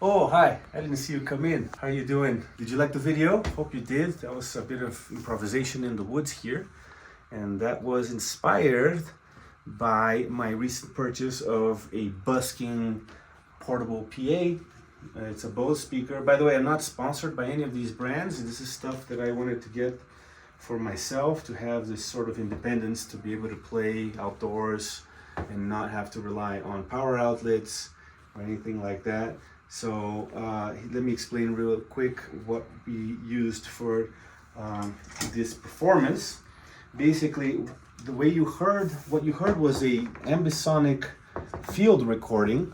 Oh, hi. I didn't see you come in. How are you doing? Did you like the video? Hope you did. That was a bit of improvisation in the woods here. And that was inspired by my recent purchase of a busking portable PA. It's a Bose speaker. By the way, I'm not sponsored by any of these brands. This is stuff that I wanted to get for myself to have this sort of independence to be able to play outdoors and not have to rely on power outlets or anything like that. So let me explain real quick what we used for this performance. Basically, the way what you heard was a ambisonic field recording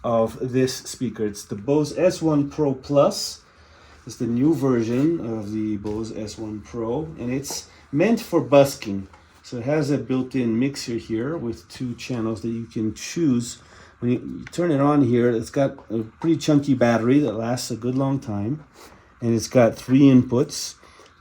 of this speaker. It's the Bose S1 Pro Plus. It's the new version of the Bose S1 Pro, and it's meant for busking. So it has a built-in mixer here with 2 channels that you can choose. When you turn it on here, it's got a pretty chunky battery that lasts a good long time, and it's got 3 inputs.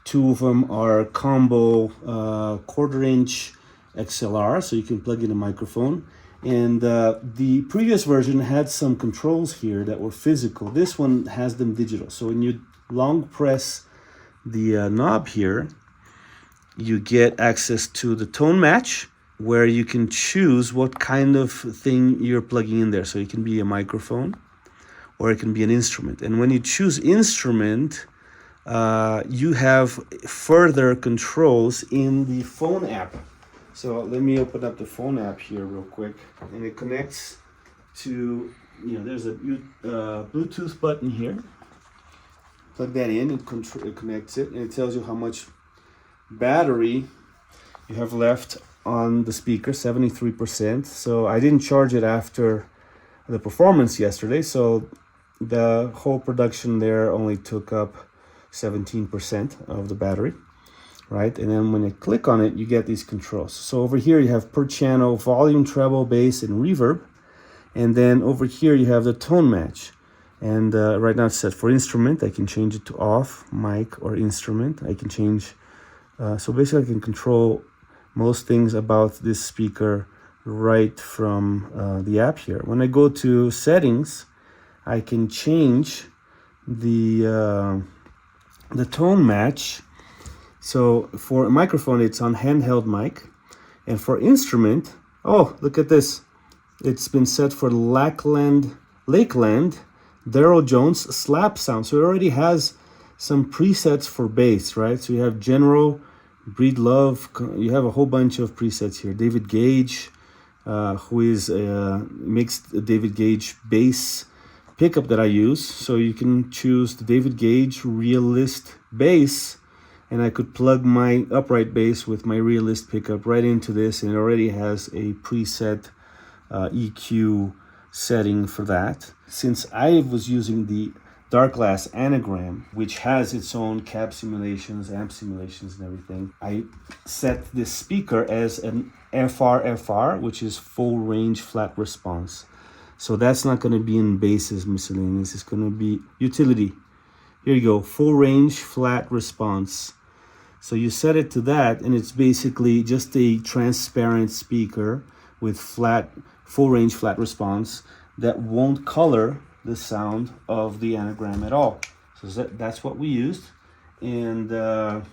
2 of them are combo 1/4 inch XLR, so you can plug in a microphone. And the previous version had some controls here that were physical. This one has them digital. So when you long press the knob here, you get access to the tone match, where you can choose what kind of thing you're plugging in there. So it can be a microphone or it can be an instrument. And when you choose instrument, you have further controls in the phone app. So let me open up the phone app here real quick, and it connects to, there's a Bluetooth button here. Plug that in, it connects it, and it tells you how much battery you have left on the speaker, 73%. So I didn't charge it after the performance yesterday, so the whole production there only took up 17% of the battery. Right, and then when you click on it, you get these controls. So over here you have per channel volume, treble, bass, and reverb, and then over here you have the tone match. And right now it's set for instrument. I can change it to off, mic, or instrument. I can change. So basically, I can control most things about this speaker right from the app here. When I go to settings, I can change the tone match. So for a microphone, it's on handheld mic. And for instrument, oh, look at this. It's been set for Lakeland Darryl Jones slap sound. So it already has some presets for bass, right? So you have general, breed love. You have a whole bunch of presets here. David Gage, who is mixed David Gage bass pickup that I use. So you can choose the David Gage Realist bass, and I could plug my upright bass with my Realist pickup right into this, and it already has a preset EQ setting for that. Since I was using the Darkglass Anagram, which has its own cab simulations, amp simulations, and everything, I set this speaker as an FR, which is full range flat response. So that's not going to be in basses miscellaneous. It's going to be utility. Here you go, full range flat response. So you set it to that, and it's basically just a transparent speaker with full range flat response that won't color the sound of the anagram at all. So that's what we used. And the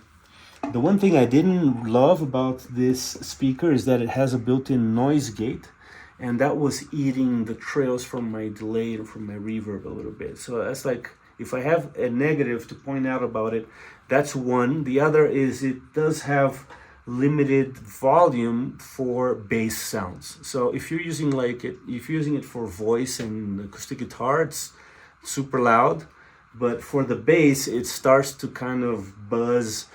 one thing I didn't love about this speaker is that it has a built-in noise gate, and that was eating the trails from my delay and from my reverb a little bit. So that's like, if I have a negative to point out about it, that's one. The other is it does have limited volume for bass sounds. So if you're using it for voice and acoustic guitar, it's super loud. But for the bass, it starts to kind of buzz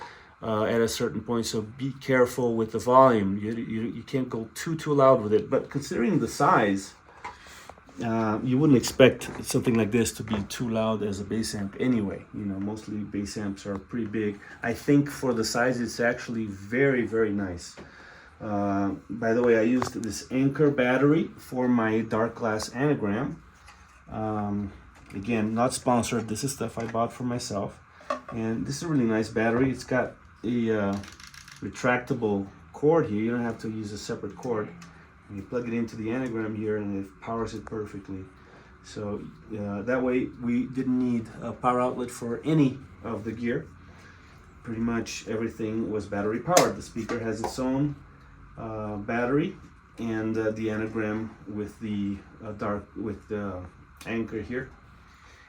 at a certain point. So be careful with the volume. You can't go too loud with it. But considering the size, you wouldn't expect something like this to be too loud as a bass amp anyway. Mostly bass amps are pretty big. I think for the size, it's actually very, very nice. By the way, I used this Anker battery for my Darkglass Anagram. Again, not sponsored. This is stuff I bought for myself. And this is a really nice battery. It's got a retractable cord here. You don't have to use a separate cord. You plug it into the anagram here, and it powers it perfectly. So that way we didn't need a power outlet for any of the gear. Pretty much everything was battery powered. The speaker has its own battery, and the anagram with the Anker here.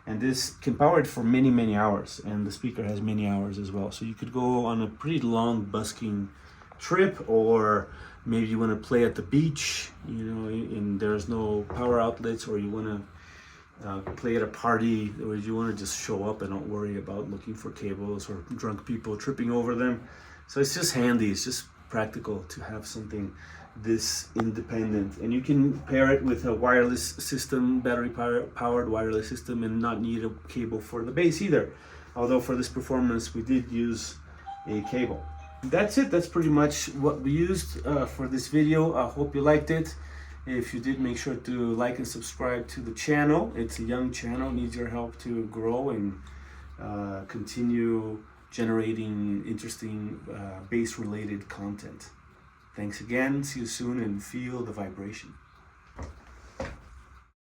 And this can power it for many hours, and the speaker has many hours as well. So you could go on a pretty long busking trip, or maybe you want to play at the beach, you know, and there's no power outlets, or you want to play at a party, or you want to just show up and not worry about looking for cables or drunk people tripping over them. So it's just handy, it's just practical to have something this independent, and you can pair it with a wireless system, battery powered wireless system, and not need a cable for the bass either, although for this performance we did use a cable. That's it. That's pretty much what we used for this video. I hope you liked it. If you did, make sure to like and subscribe to the channel. It's a young channel, needs your help to grow and continue generating interesting bass related content. Thanks again, see you soon, and feel the vibration.